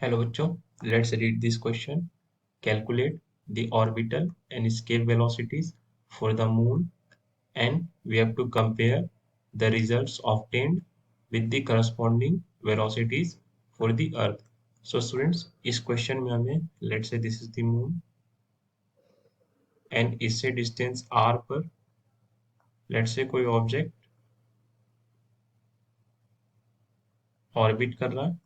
Hello बच्चों, let's read this question. Calculate the orbital and escape velocities for the moon, and we have to compare the results obtained with the corresponding velocities for the earth. So students, इस question में हमें let's say this is the moon and इससे distance r पर let's say कोई object orbit कर रहा है.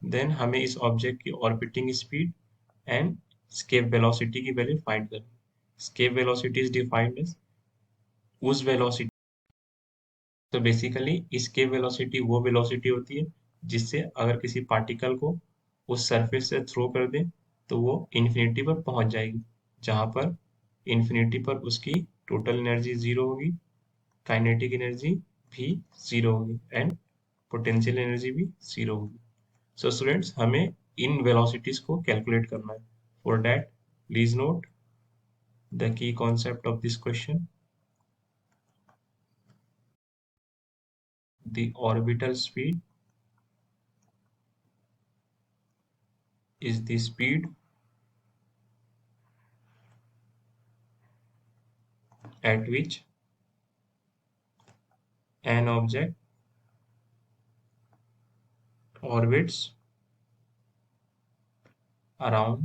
Then हमें इस ऑब्जेक्ट की orbiting speed and escape velocity की वैल्यू फाइंड करनी. Escape velocity is defined as उस वेलोसिटी. तो बेसिकली स्केप वेलोसिटी वो वेलोसिटी होती है जिससे अगर किसी पार्टिकल को उस सरफेस से थ्रो कर दें तो वो इन्फिनिटी पर पहुंच जाएगी, जहां पर इन्फिनिटी पर उसकी टोटल एनर्जी जीरो होगी, काइनेटिक एनर्जी भी जीरो होगी एंड पोटेंशियल एनर्जी भी जीरो होगी. सो स्टूडेंट्स, हमें इन वेलोसिटीज को कैलकुलेट करना है. For that please note the key concept of this question. The orbital speed is the speed at which an object orbits around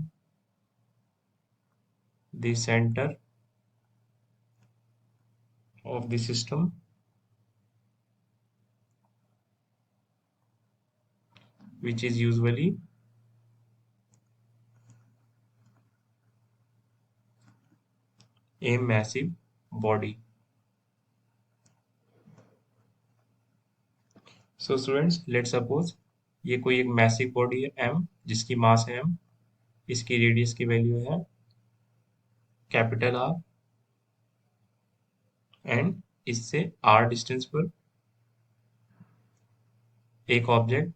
the center of the system, which is usually a massive body. So students, let's suppose ये कोई एक massive body है m, जिसकी मास है m, इसकी radius की value है capital R, and इससे r डिस्टेंस पर एक ऑब्जेक्ट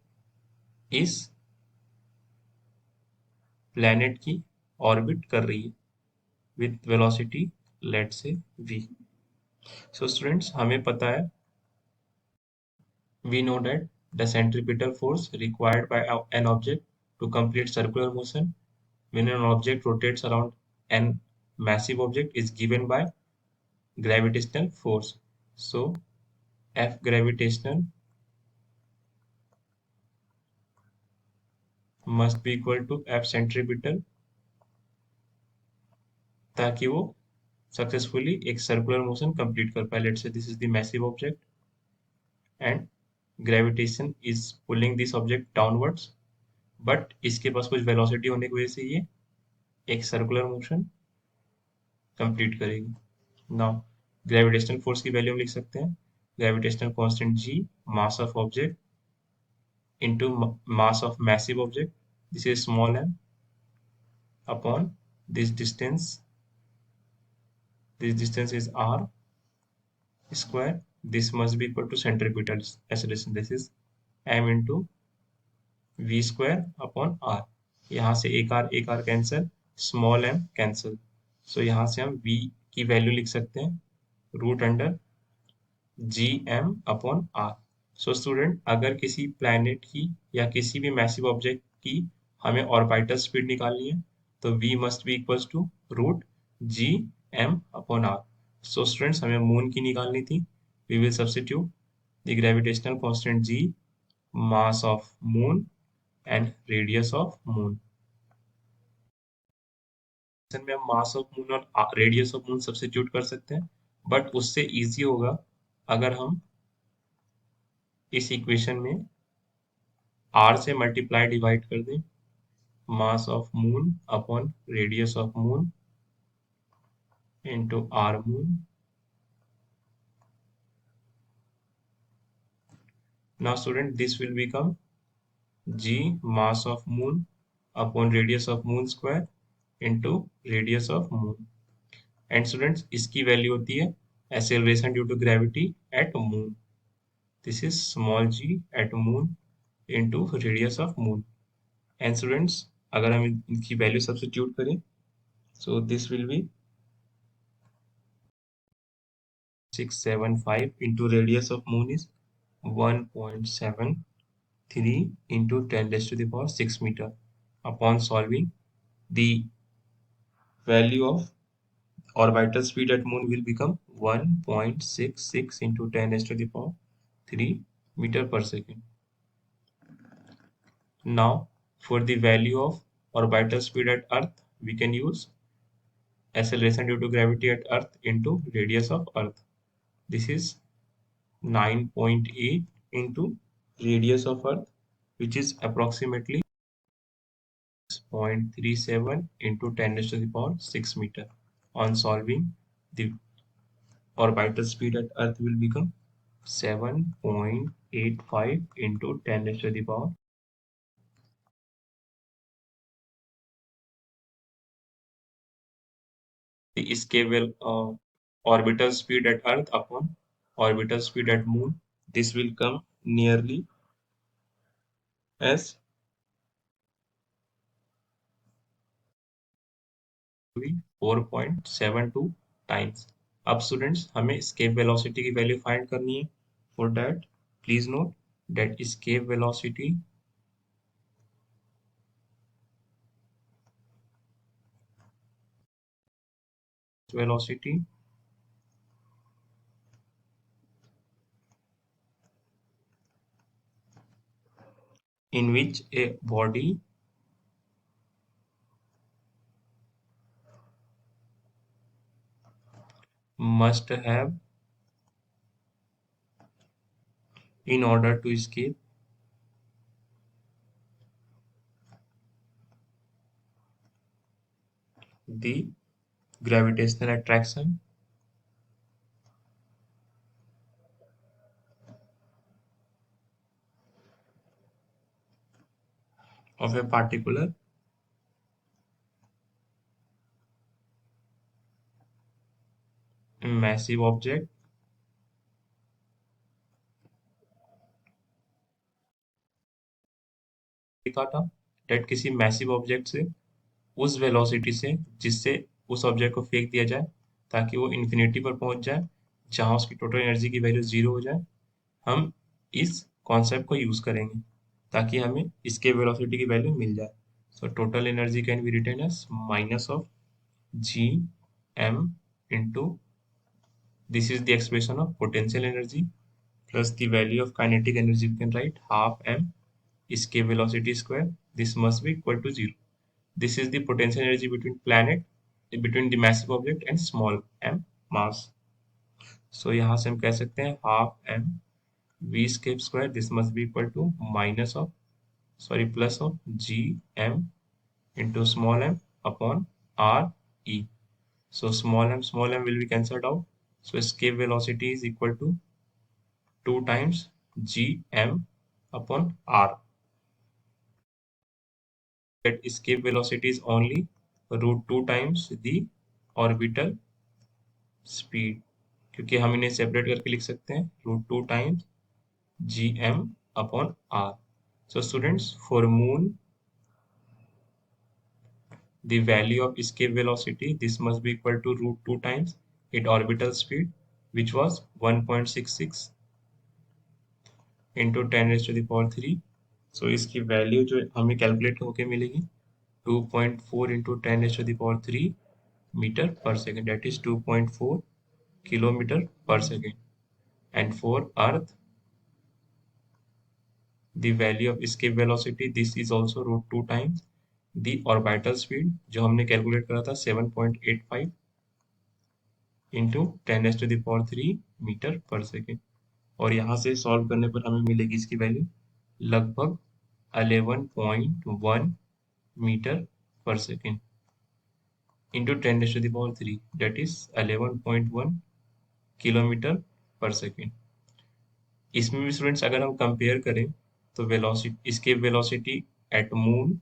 इस प्लैनेट की ऑर्बिट कर रही है विथ वेलोसिटी लेट से v. सो स्टूडेंट्स, हमें पता है, we know that the centripetal force required by an object to complete circular motion when an object rotates around an massive object is given by gravitational force. So F gravitational must be equal to F centripetal, ताकि वो successfully एक circular motion complete कर पाए. Let's say this is the massive object and gravitation is pulling this object downwards, but इसके पास कुछ velocity होने की वजह से ये एक सर्कुलर मोशन कंप्लीट करेगी. नाउ ग्रेविटेशनल फोर्स की वैल्यू हम लिख सकते हैं gravitational constant g, mass of object into mass of massive object, this is small m, upon this distance, is r square. This must be equal to centripetal acceleration, this is m into v square upon r. यहाँ से एक r cancel, small m cancel, so यहाँ से हम v की value लिख सकते हैं root under G M upon R. So student, अगर किसी प्लैनेट की या किसी भी मैसिव ऑब्जेक्ट की हमें ऑर्बिटल स्पीड निकालनी है तो v must be equals to root G M upon R. So students, हमें मून की निकालनी थी. We will substitute the gravitational constant g, mass of moon and radius of moon. में हम मास ऑफ मून और रेडियस ऑफ मून सब्स्टिट्यूट कर सकते हैं, बट उससे इजी होगा अगर हम इस इक्वेशन में r से मल्टीप्लाई डिवाइड कर दें mass of moon upon radius of moon into r moon. Now student, this will become g mass of moon upon radius of moon square into radius of moon. And students, इसकी value होती है acceleration due to gravity at moon. This is small g at moon into radius of moon. And students, अगर हम इनकी value substitute करें so this will be 675 into radius of moon is 1.73 into 10 raised to the power 6 meter. Upon solving, the value of orbital speed at moon will become 1.66 into 10 raised to the power 3 meter per second. Now, for the value of orbital speed at Earth, we can use acceleration due to gravity at Earth into radius of Earth. This is 9.8 into radius of Earth, which is approximately 0.37 into 10 raised to the power 6 meter. On solving, the orbital speed at Earth will become 7.85 into 10 raised to the power. The escape orbital speed at Earth upon orbital speed at Moon. This will come nearly as 4.72 times. अब students हमें escape velocity की value find करनी है. For that, please note that escape velocity in which a body must have in order to escape the gravitational attraction of a particular massive object. लिखा था that किसी massive object से उस velocity से जिससे उस ऑब्जेक्ट को फेंक दिया जाए ताकि वो इन्फिनिटी पर पहुंच जाए जहां उसकी टोटल एनर्जी की वैल्यू जीरो हो जाए. हम इस कॉन्सेप्ट को यूज करेंगे ताकि हमें इसके वेलोसिटी की वैल्यू मिल जाए. So total energy can be written as minus of G M into this is the expression of potential energy plus the value of kinetic energy. We can write half m escape velocity square. This must be equal to 0. This is the potential energy between the massive object and small m mass. So यहाँ से हम कह सकते हैं half m v escape square. This must be equal to plus of g m into small m upon r e. So small m will be cancelled out. So escape velocity is equal to 2 times g m upon r. That escape velocity is only root 2 times the orbital speed, क्योंकि हम इन्हें separate करके लिख सकते हैं root 2 times gm upon r. So students, for moon, the value of escape velocity, this must be equal to root 2 times its orbital speed, which was 1.66 into 10 raised to the power 3. So इसकी value जो हमें calculate होके मिलेगी 2.4 into 10 raised to the power 3 meter per second, that is 2.4 kilometer per second. And for Earth, the value of escape velocity, this is also root 2 times the orbital speed जो हमने calculate करा था 7.85 into 10 raised to the power 3 meter per second. और यहाँ से solve करने पर हमें मिलेगी इसकी वैल्यू लगभग 11.1 meter per second into 10 raised to the power 3, that is 11.1 kilometre पर सेकेंड. इसमें भी स्टूडेंट्स अगर हम कंपेयर करें तो velocity escape velocity at moon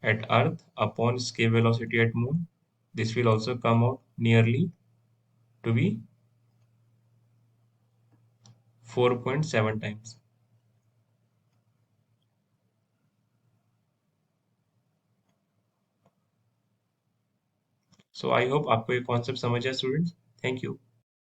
at earth upon escape velocity at moon, this will also come out nearly to be 4.7 times. So I hope आपको ये concept समझ आया स्टूडेंट्स. Thank you.